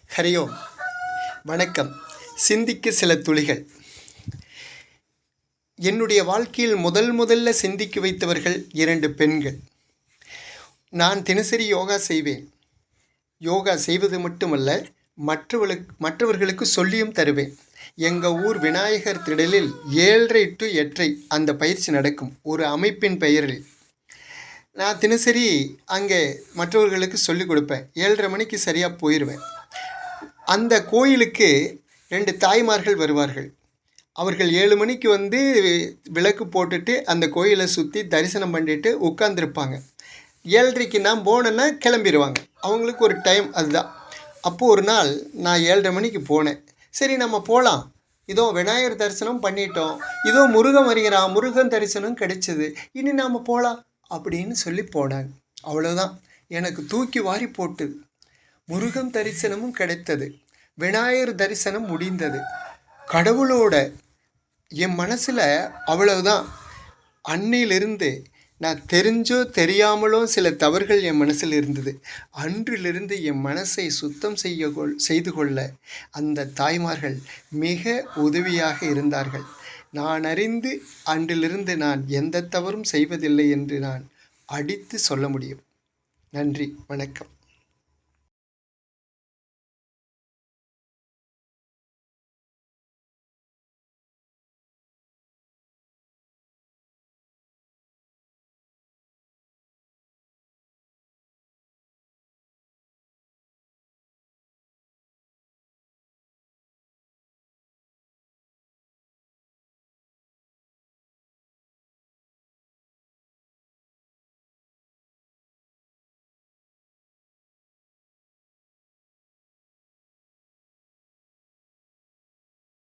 ஹரியோம். வணக்கம். சிந்திக்க சில துளிகள். என்னுடைய வாழ்க்கையில் முதல்ல சிந்திக்க வைத்தவர்கள் 2 பெண்கள். நான் தினசரி யோகா செய்வேன். யோகா செய்வது மட்டுமல்ல, மற்றவர்களுக்கு சொல்லியும் தருவேன். எங்கள் ஊர் விநாயகர் திடலில் 7:30 to 8:30 அந்த பயிற்சி நடக்கும். ஒரு அமைப்பின் பெயரில் நான் தினசரி அங்கே மற்றவர்களுக்கு சொல்லிக் கொடுப்பேன். 7:30 மணிக்கு சரியாக போயிடுவேன். அந்த கோயிலுக்கு 2 தாய்மார்கள் வருவார்கள். அவர்கள் 7 மணிக்கு வந்து விளக்கு போட்டுட்டு அந்த கோயிலை சுற்றி தரிசனம் பண்ணிட்டு உட்காந்துருப்பாங்க. 7:30க்கு நான் போனேன்னா கிளம்பிடுவாங்க. அவங்களுக்கு ஒரு டைம் அதுதான். அப்போது ஒரு நாள் நான் 7:30 மணிக்கு போனேன். சரி, நம்ம போகலாம், இதோ விநாயகர் தரிசனம் பண்ணிட்டோம், இதோ முருகன் வருகிறான், முருகன் தரிசனம் கிடைச்சிது, இனி நாம் போகலாம் அப்படின்னு சொல்லி போனாங்க. அவ்வளோதான், எனக்கு தூக்கி வாரி போட்டுது. முருகன் தரிசனமும் கிடைத்தது, விநாயகர் தரிசனம் முடிந்தது. கடவுளோட என் மனசில் அவ்வளவுதான். அன்னையிலிருந்து நான் தெரிஞ்சோ தெரியாமலோ சில தவறுகள் என் மனசில் இருந்தது. அன்றிலிருந்து என் மனசை சுத்தம் செய்து கொள்ள அந்த தாய்மார்கள் மிக உதவியாக இருந்தார்கள். நான் அறிந்து அன்றிலிருந்து நான் எந்த தவறும் செய்வதில்லை என்று நான் அடித்து சொல்ல முடியும். நன்றி, வணக்கம்.